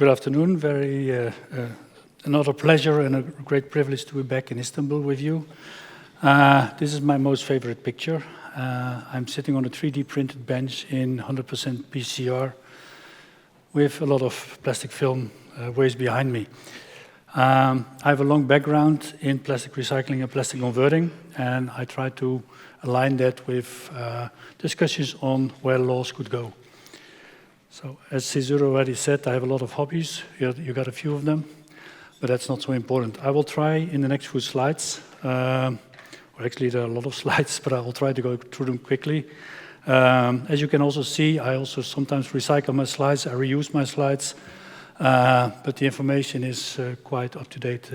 Good afternoon. Another pleasure and a great privilege to be back in Istanbul with you. This is my most favorite picture. I'm sitting on a 3D printed bench in 100% PCR with a lot of plastic film waste behind me. I have a long background in plastic recycling and plastic converting, and I try to align that with discussions on where laws could go. So, as Cesar already said, I have a lot of hobbies. You got a few of them, but that's not so important. I will try in the next few slides, or actually there are a lot of slides, but I will try to go through them quickly. As you can also see, I also sometimes recycle my slides, I reuse my slides, but the information is quite up to date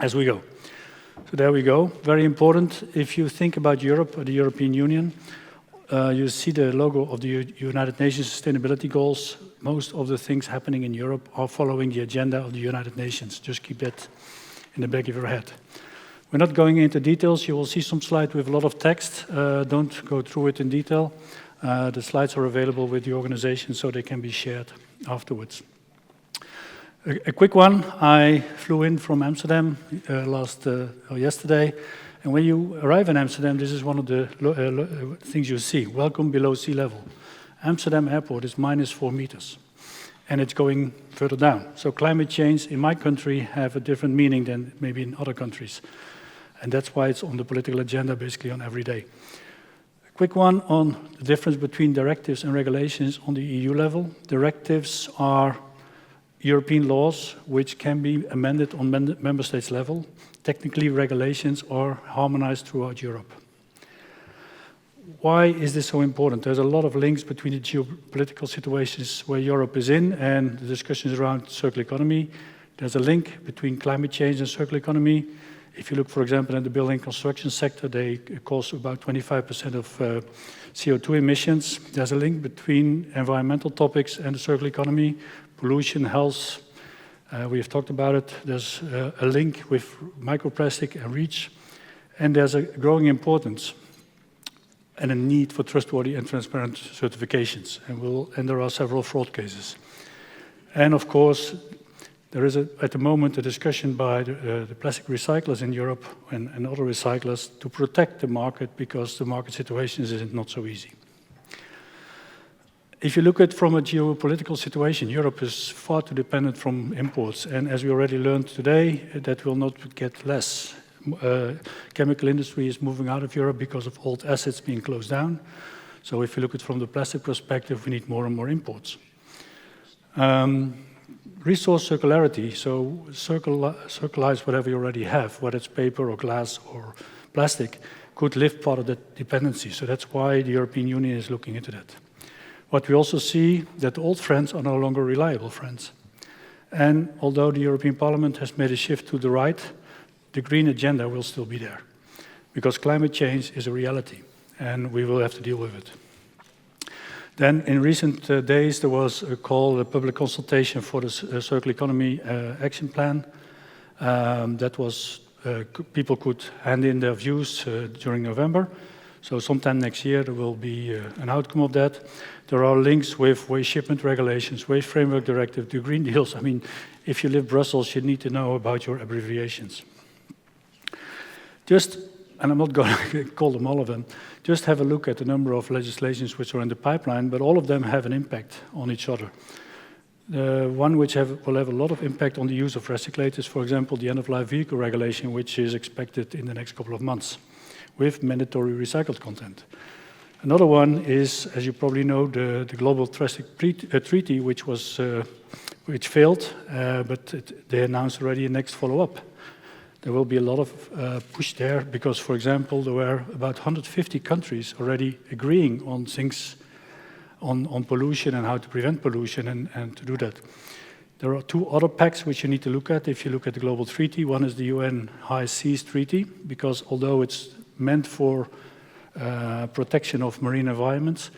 as we go. So there we go. Very important, if you think about Europe or the European Union, you see the logo of the United Nations Sustainability Goals. Most of the things happening in Europe are following the agenda of the United Nations. Just keep that in the back of your head. We're not going into details. You will see some slides with a lot of text. Don't go through it in detail. The slides are available with the organization so they can be shared afterwards. A quick one. I flew in from Amsterdam yesterday. And when you arrive in Amsterdam, this is one of the things you see. Welcome below sea level. Amsterdam airport is -4 meters. And it's going further down. So climate change in my country have a different meaning than maybe in other countries. And that's why it's on the political agenda basically on every day. A quick one on the difference between directives and regulations on the EU level. Directives are European laws which can be amended on member states level. Technically, regulations are harmonized throughout Europe. Why is this so important? There's a lot of links between the geopolitical situations where Europe is in and the discussions around circular economy. There's a link between climate change and circular economy. If you look, for example, at the building construction sector, they cause about 25% of CO2 emissions. There's a link between environmental topics and the circular economy, pollution, health. We have talked about it. There's a link with microplastic and REACH. And there's a growing importance and a need for trustworthy and transparent certifications. And there are several fraud cases. And of course, there is at the moment a discussion by the plastic recyclers in Europe and other recyclers to protect the market because the market situation is not so easy. If you look at it from a geopolitical situation, Europe is far too dependent from imports. And as we already learned today, that will not get less. Chemical industry is moving out of Europe because of old assets being closed down. So if you look at it from the plastic perspective, we need more and more imports. Resource circularity, so circularize whatever you already have, whether it's paper or glass or plastic, could lift part of that dependency. So that's why the European Union is looking into that. What we also see that old friends are no longer reliable friends. And although the European Parliament has made a shift to the right, the green agenda will still be there. Because climate change is a reality, and we will have to deal with it. Then in recent days, there was a call, a public consultation for the Circular Economy Action Plan. That was, people could hand in their views during November. So sometime next year, there will be an outcome of that. There are links with waste shipment regulations, waste framework directive, the Green Deals. I mean, if you live Brussels, you need to know about your abbreviations. And I'm not going to call them all of them, just have a look at the number of legislations which are in the pipeline, but all of them have an impact on each other. One which will have a lot of impact on the use of recyclators, for example, the end-of-life vehicle regulation, which is expected in the next couple of months, with mandatory recycled content. Another one is, as you probably know, the Global Plastic Treaty, which failed, but they announced already a next follow-up. There will be a lot of push there because, for example, there were about 150 countries already agreeing on things on pollution and how to prevent pollution and to do that. There are two other pacts which you need to look at if you look at the global treaty. One is the UN High Seas Treaty, because although it's meant for protection of marine environments,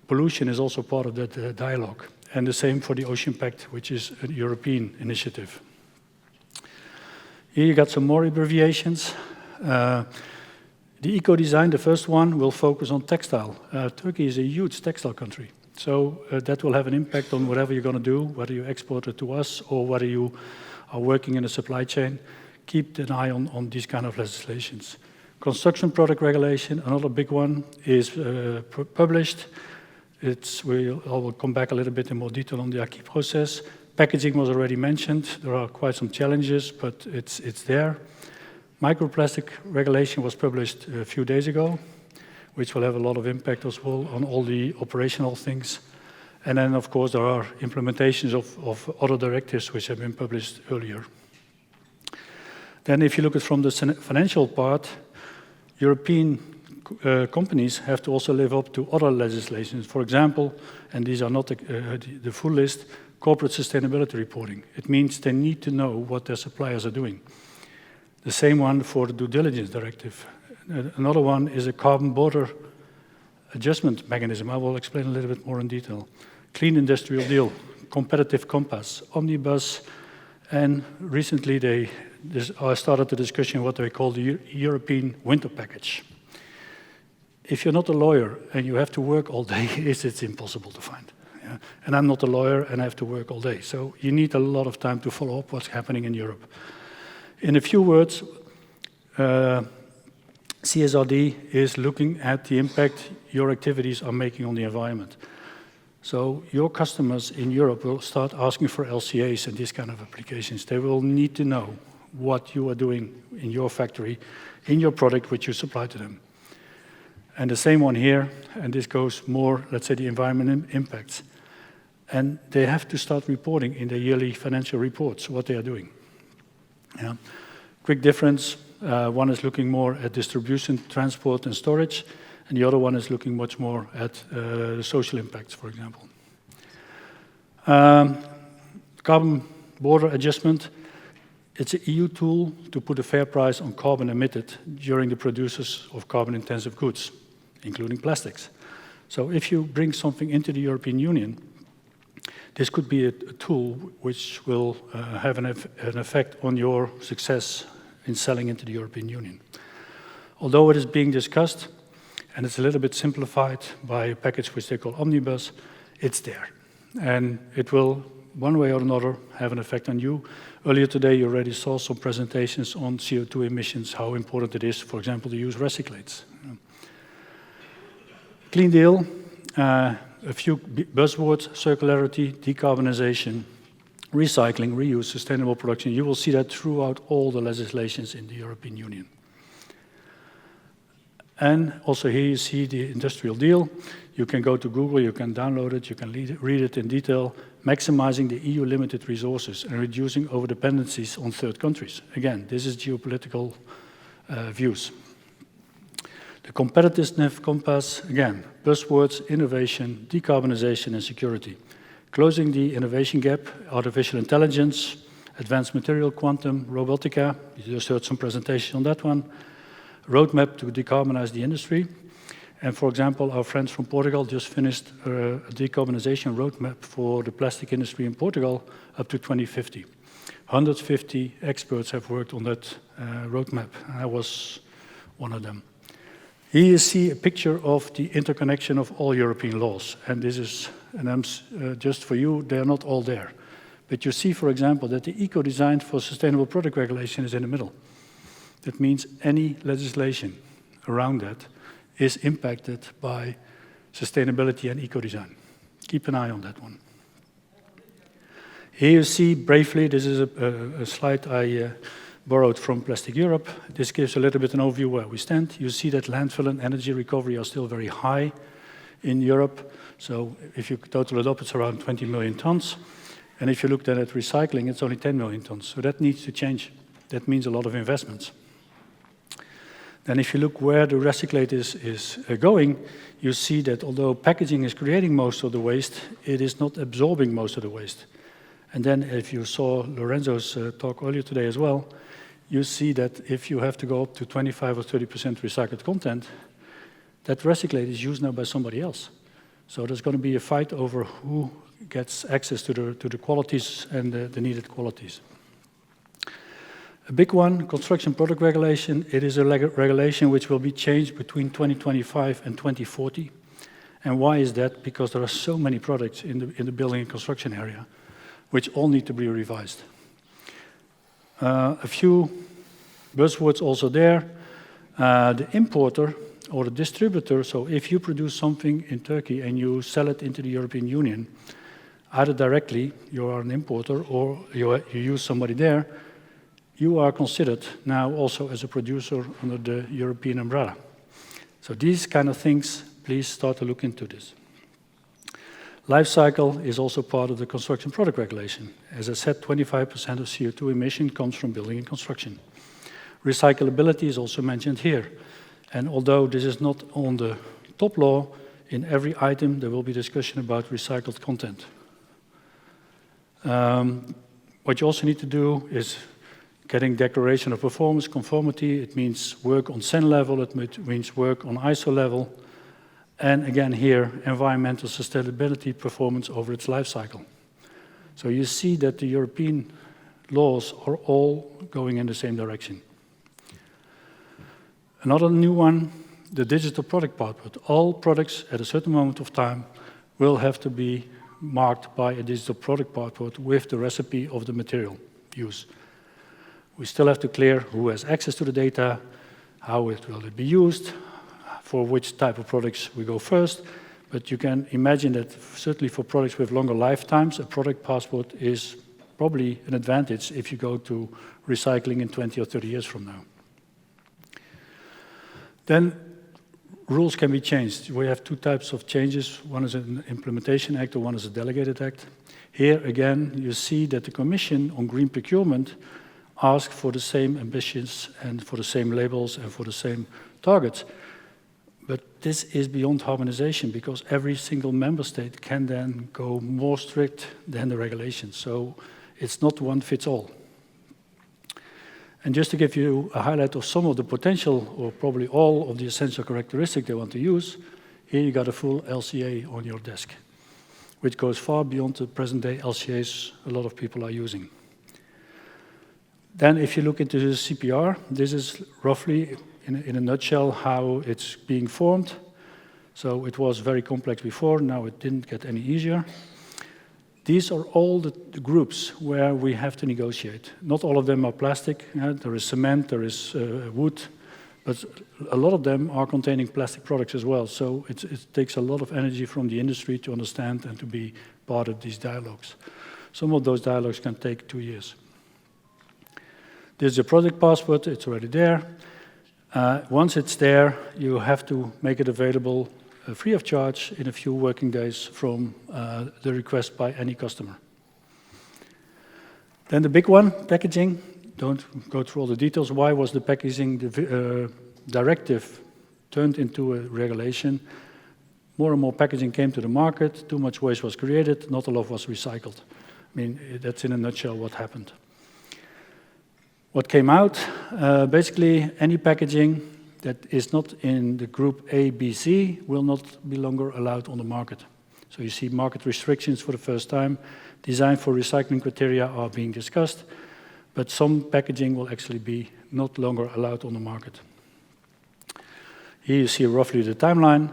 pollution is also part of that dialogue. And the same for the Ocean Pact, which is a European initiative. Here you got some more abbreviations. The eco-design, the first one, will focus on textile. Turkey is a huge textile country. So that will have an impact on whatever you're going to do, whether you export it to us or whether you are working in a supply chain. Keep an eye on these kind of legislations. Construction product regulation, another big one, is published. I will come back a little bit in more detail on the acquis process. Packaging was already mentioned. There are quite some challenges, but it's there. Microplastic regulation was published a few days ago, which will have a lot of impact as well on all the operational things. And then, of course, there are implementations of other directives which have been published earlier. Then if you look at from the financial part, European companies have to also live up to other legislations. For example, and these are not the full list, corporate sustainability reporting. It means they need to know what their suppliers are doing. The same one for the due diligence directive. Another one is a carbon border adjustment mechanism. I will explain a little bit more in detail. Clean industrial deal, competitive compass, omnibus, and recently they started the discussion what they call the European winter package. If you're not a lawyer and you have to work all day, it's impossible to find. Yeah? And I'm not a lawyer and I have to work all day. So you need a lot of time to follow up what's happening in Europe. In a few words, CSRD is looking at the impact your activities are making on the environment. So your customers in Europe will start asking for LCAs and these kind of applications. They will need to know what you are doing in your factory, in your product which you supply to them. And the same one here, and this goes more, let's say, the environment impacts. And they have to start reporting in their yearly financial reports what they are doing. Yeah. Quick difference, one is looking more at distribution, transport, and storage, and the other one is looking much more at the social impacts, for example. Carbon border adjustment, it's an EU tool to put a fair price on carbon emitted during the producers of carbon-intensive goods, including plastics. So if you bring something into the European Union, this could be a tool which will have an effect on your success in selling into the European Union. Although it is being discussed, and it's a little bit simplified by a package which they call omnibus, it's there. And it will, one way or another, have an effect on you. Earlier today, you already saw some presentations on CO2 emissions, how important it is, for example, to use recyclates. Clean deal, a few buzzwords, circularity, decarbonization, recycling, reuse, sustainable production. You will see that throughout all the legislations in the European Union. And also here you see the industrial deal. You can go to Google, you can download it, you can read it in detail, maximizing the EU limited resources and reducing overdependencies on third countries. Again, this is geopolitical views. The competitiveness compass, again, buzzwords, innovation, decarbonization, and security. Closing the innovation gap, artificial intelligence, advanced material, quantum, robotica. You just heard some presentation on that one. Roadmap to decarbonize the industry. And for example, our friends from Portugal just finished a decarbonization roadmap for the plastic industry in Portugal up to 2050. 150 experts have worked on that roadmap. I was one of them. Here you see a picture of the interconnection of all European laws. And this is, just for you, they're not all there. But you see, for example, that the eco-design for sustainable product regulation is in the middle. That means any legislation around that is impacted by sustainability and eco-design. Keep an eye on that one. Here you see briefly, this is a slide I borrowed from Plastic Europe. This gives a little bit an overview where we stand. You see that landfill and energy recovery are still very high in Europe. So if you total it up, it's around 20 million tons. And if you look then at recycling, it's only 10 million tons. So that needs to change. That means a lot of investments. Then if you look where the recyclate is going, you see that although packaging is creating most of the waste, it is not absorbing most of the waste. And then if you saw Lorenzo's talk earlier today as well, you see that if you have to go up to 25 or 30% recycled content, that recyclate is used now by somebody else. So there's going to be a fight over who gets access to the qualities and the needed qualities. A big one, construction product regulation. It is a regulation which will be changed between 2025 and 2040. And why is that? Because there are so many products in the building and construction area, which all need to be revised. A few buzzwords also there. The importer or the distributor, so if you produce something in Turkey and you sell it into the European Union, either directly, you are an importer, or you use somebody there, you are considered now also as a producer under the European umbrella. So these kind of things, please start to look into this. Life cycle is also part of the construction product regulation. As I said, 25% of CO2 emission comes from building and construction. Recyclability is also mentioned here. And although this is not on the top law, in every item there will be discussion about recycled content. What you also need to do is getting declaration of performance, conformity. It means work on CEN level, it means work on ISO level. And again here, environmental sustainability performance over its life cycle. So you see that the European laws are all going in the same direction. Another new one, the digital product passport. All products at a certain moment of time will have to be marked by a digital product passport with the recipe of the material used. We still have to clear who has access to the data, how it will be used, for which type of products we go first. But you can imagine that certainly for products with longer lifetimes, a product passport is probably an advantage if you go to recycling in 20 or 30 years from now. Then rules can be changed. We have two types of changes. One is an implementation act, or one is a delegated act. Here again, you see that the Commission on green procurement asked for the same ambitions and for the same labels and for the same targets. But this is beyond harmonization, because every single member state can then go more strict than the regulations. So it's not one fits all. And just to give you a highlight of some of the potential, or probably all of the essential characteristics they want to use, here you got a full LCA on your desk, which goes far beyond the present-day LCAs a lot of people are using. Then if you look into the CPR, this is roughly, in a nutshell, how it's being formed. So it was very complex before, now it didn't get any easier. These are all the groups where we have to negotiate. Not all of them are plastic. There is cement, there is wood, but a lot of them are containing plastic products as well. So it takes a lot of energy from the industry to understand and to be part of these dialogues. Some of those dialogues can take 2 years. There's a product passport, it's already there. Once it's there, you have to make it available free of charge in a few working days from the request by any customer. Then the big one, packaging. Don't go through all the details. Why was the packaging directive turned into a regulation? More and more packaging came to the market, too much waste was created, not a lot was recycled. I mean, that's in a nutshell what happened. What came out, basically any packaging that is not in the group A, B, C will not be longer allowed on the market. So you see market restrictions for the first time. Design for recycling criteria are being discussed, but some packaging will actually be not longer allowed on the market. Here you see roughly the timeline.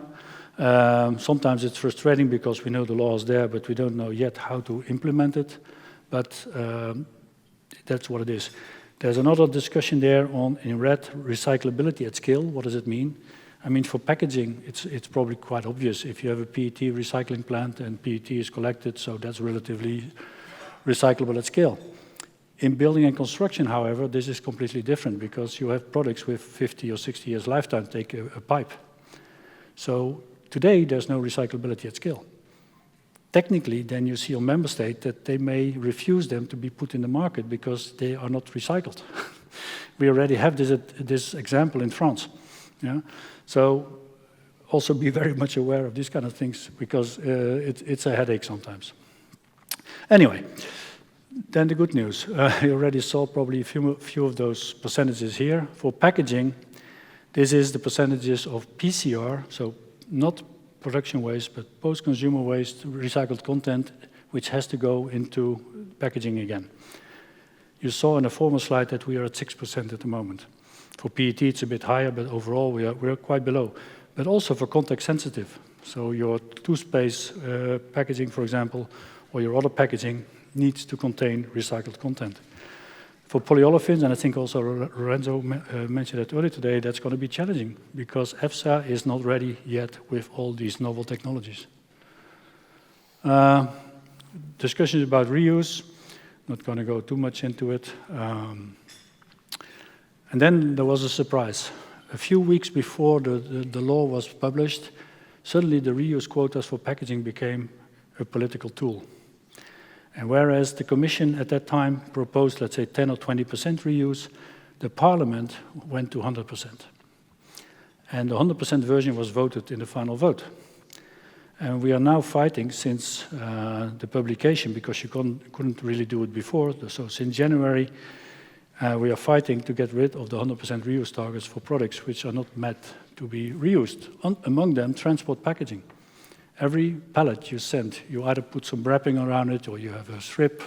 Sometimes it's frustrating because we know the law is there, but we don't know yet how to implement it. But that's what it is. There's another discussion there on, in red, recyclability at scale. What does it mean? I mean, for packaging, it's probably quite obvious. If you have a PET recycling plant and PET is collected, so that's relatively recyclable at scale. In building and construction, however, this is completely different because you have products with 50 or 60 years lifetime. Take a pipe. So today, there's no recyclability at scale. Technically, then you see on member state that they may refuse them to be put in the market because they are not recycled. We already have this example in France. Yeah? So also be very much aware of these kind of things because it's a headache sometimes. Anyway, then the good news. You already saw probably a few of those percentages here. For packaging, this is the percentages of PCR, so not production waste, but post-consumer waste, recycled content, which has to go into packaging again. You saw in a former slide that we are at 6% at the moment. For PET, it's a bit higher, but overall, we're quite below. But also for context sensitive. So your toothpaste packaging, for example, or your other packaging needs to contain recycled content. For polyolefins, and I think also Lorenzo mentioned it earlier today, that's going to be challenging because EFSA is not ready yet with all these novel technologies. Discussions about reuse, not going to go too much into it. And then there was a surprise. A few weeks before the law was published, suddenly the reuse quotas for packaging became a political tool. And whereas the Commission at that time proposed, let's say, 10 or 20% reuse, the Parliament went to 100%. And the 100% version was voted in the final vote. And we are now fighting since the publication, because you couldn't really do it before. So since January, we are fighting to get rid of the 100% reuse targets for products which are not meant to be reused. Among them, transport packaging. Every pallet you send, you either put some wrapping around it or you have a strip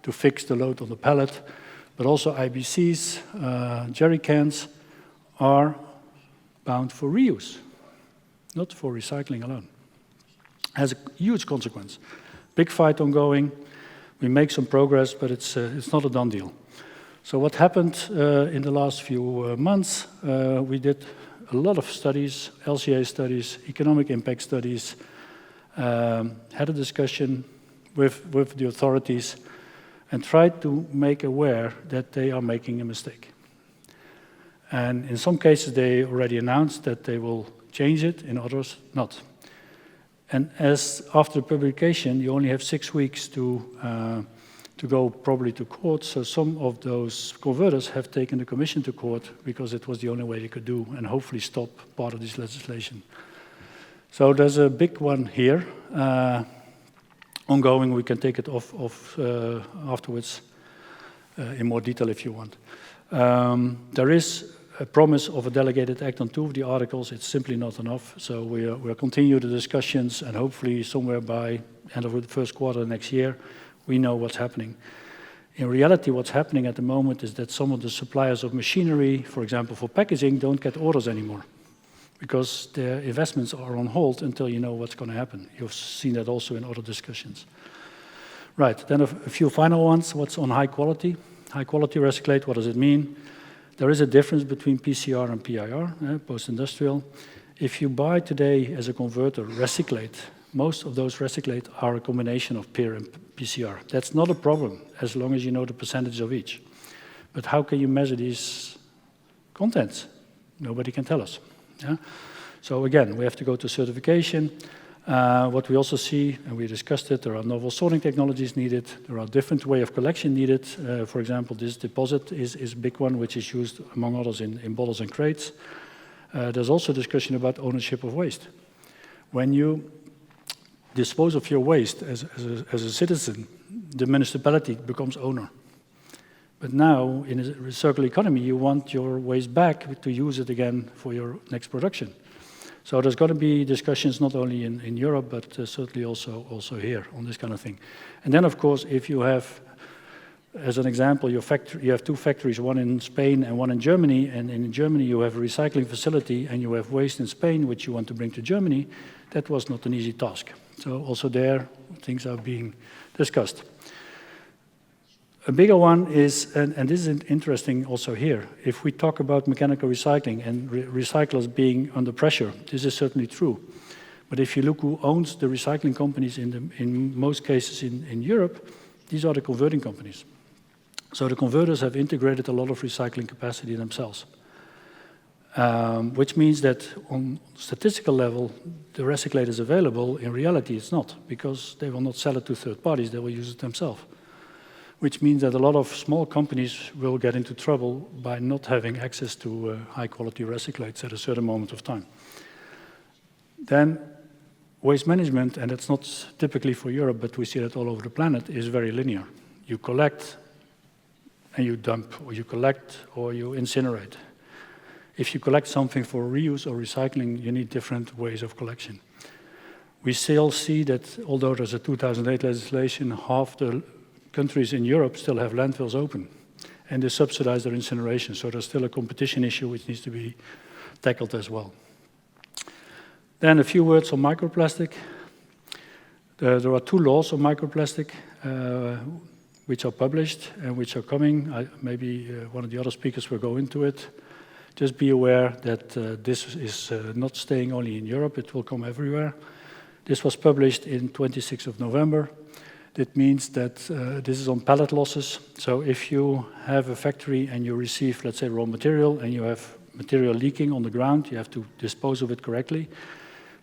to fix the load on the pallet. But also IBCs, jerry cans are bound for reuse, not for recycling alone. Has a huge consequence. Big fight ongoing. We make some progress, but it's not a done deal. So what happened in the last few months, we did a lot of studies, LCA studies, economic impact studies, had a discussion with the authorities and tried to make aware that they are making a mistake. And in some cases, they already announced that they will change it, in others, not. And as after publication, you only have 6 weeks to go probably to court. So some of those converters have taken the Commission to court because it was the only way they could do and hopefully stop part of this legislation. So there's a big one here, ongoing. We can take it off afterwards in more detail if you want. There is a promise of a delegated act on 2 of the articles. It's simply not enough. So we'll continue the discussions and hopefully somewhere by end of the first quarter next year, we know what's happening. In reality, what's happening at the moment is that some of the suppliers of machinery, for example, for packaging, don't get orders anymore, because their investments are on hold until you know what's going to happen. You've seen that also in other discussions. Right, then a few final ones. What's on high quality? High quality recyclate, what does it mean? There is a difference between PCR and PIR, post-industrial. If you buy today as a converter recyclate, most of those recyclate are a combination of PIR and PCR. That's not a problem, as long as you know the percentage of each. But how can you measure these contents? Nobody can tell us. Yeah? So again, we have to go to certification. What we also see, and we discussed it, there are novel sorting technologies needed. There are different way of collection needed. For example, this deposit is a big one, which is used, among others, in bottles and crates. There's also discussion about ownership of waste. When you dispose of your waste as a citizen, the municipality becomes owner. But now, in a circular economy, you want your waste back to use it again for your next production. So there's going to be discussions not only in Europe, but certainly also here on this kind of thing. And then, of course, if you have, as an example, you have 2 factories, one in Spain and one in Germany, and in Germany you have a recycling facility and you have waste in Spain which you want to bring to Germany, that was not an easy task. So also there, things are being discussed. A bigger one is, and this is interesting also here, if we talk about mechanical recycling and recyclers being under pressure, this is certainly true. But if you look who owns the recycling companies in most cases in Europe, these are the converting companies. So the converters have integrated a lot of recycling capacity themselves, which means that on statistical level, the recyclate is available. In reality, it's not, because they will not sell it to third parties, they will use it themselves. Which means that a lot of small companies will get into trouble by not having access to high-quality recyclates at a certain moment of time. Then waste management, and it's not typically for Europe, but we see that all over the planet, is very linear. You collect and you dump, or you collect or you incinerate. If you collect something for reuse or recycling, you need different ways of collection. We still see that although there's a 2008 legislation, half the countries in Europe still have landfills open, and they subsidize their incineration. So there's still a competition issue which needs to be tackled as well. Then a few words on microplastic. There are 2 laws on microplastic which are published and which are coming. Maybe one of the other speakers will go into it. Just be aware that this is not staying only in Europe, it will come everywhere. This was published in 26th of November. That means that this is on pallet losses. So if you have a factory and you receive, let's say, raw material, and you have material leaking on the ground, you have to dispose of it correctly.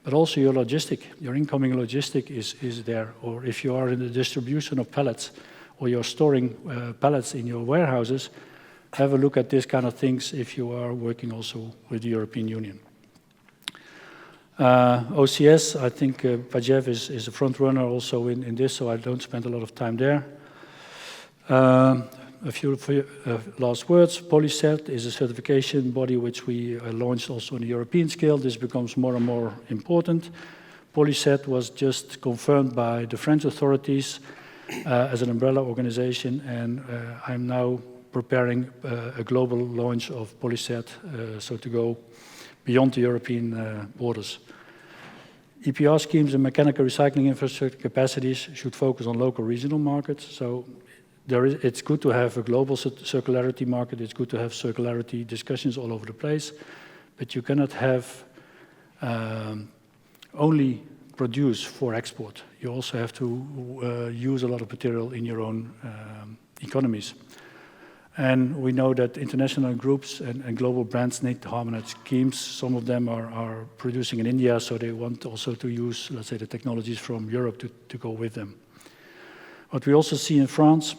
But also your incoming logistic is there. Or if you are in the distribution of pallets, or you're storing pallets in your warehouses, have a look at this kind of things if you are working also with the European Union. OCS, I think PAGEV is a front runner also in this, so I don't spend a lot of time there. A few last words. PolyCert is a certification body which we launched also on the European scale. This becomes more and more important. PolyCert was just confirmed by the French authorities as an umbrella organization, and I'm now preparing a global launch of PolyCert, so to go beyond the European borders. EPR schemes and mechanical recycling infrastructure capacities should focus on local regional markets. So it's good to have a global circularity market, it's good to have circularity discussions all over the place, but you cannot have only produce for export. You also have to use a lot of material in your own economies. And we know that international groups and global brands need harmonized schemes. Some of them are producing in India, so they want also to use, let's say, the technologies from Europe to go with them. What we also see in France,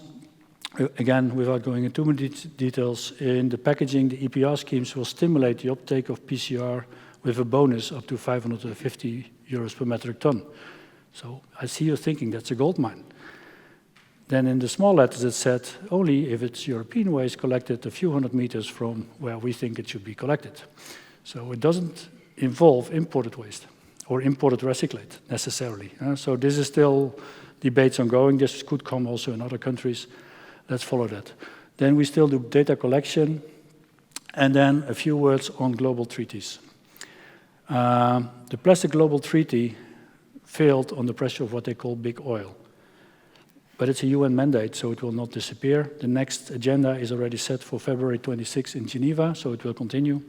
again, without going into too many details, in the packaging, the EPR schemes will stimulate the uptake of PCR with a bonus up to 550 euros per metric ton. So I see you thinking that's a gold mine. Then in the small letters it said, only if it's European waste collected a few hundred meters from where we think it should be collected. So it doesn't involve imported waste or imported recyclate necessarily. So this is still debates ongoing. This could come also in other countries. Let's follow that. Then we still do data collection, and then a few words on global treaties. The Plastic Global Treaty failed on the pressure of what they call big oil. But it's a UN mandate, so it will not disappear. The next agenda is already set for February 26 in Geneva, so it will continue.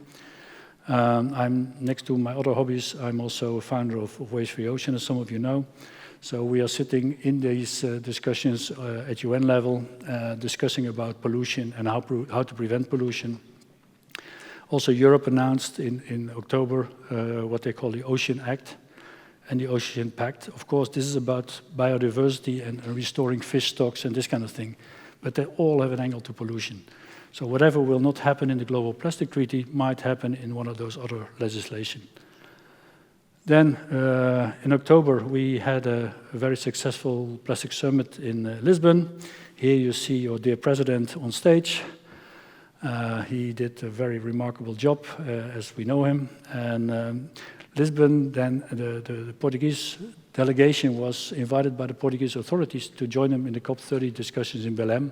I'm next to my other hobbies, I'm also a founder of Waste Free Ocean, as some of you know. So we are sitting in these discussions at UN level, discussing about pollution and how to prevent pollution. Also, Europe announced in October what they call the Ocean Act and the Ocean Pact. Of course, this is about biodiversity and restoring fish stocks and this kind of thing, but they all have an angle to pollution. So whatever will not happen in the Global Plastic Treaty might happen in one of those other legislation. Then in October, we had a very successful plastic summit in Lisbon. Here you see your dear president on stage. He did a very remarkable job, as we know him. And Lisbon, then the Portuguese delegation was invited by the Portuguese authorities to join them in the COP30 discussions in Belém.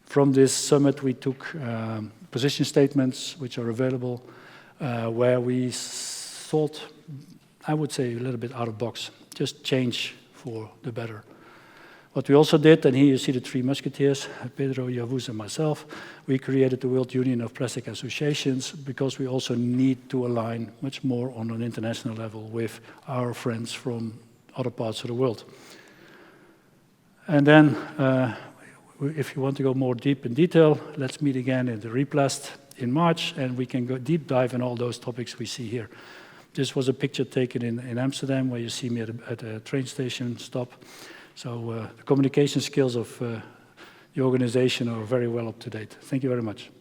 From this summit, we took position statements, which are available, where we thought, I would say, a little bit out of box, just change for the better. What we also did, and here you see the three musketeers, Pedro, Yavuz, and myself, we created the World Union of Plastic Associations because we also need to align much more on an international level with our friends from other parts of the world. And then, if you want to go more deep in detail, let's meet again in the REPLAST in March, and we can go deep dive in all those topics we see here. This was a picture taken in Amsterdam, where you see me at a train station stop. So the communication skills of the organization are very well up to date. Thank you very much.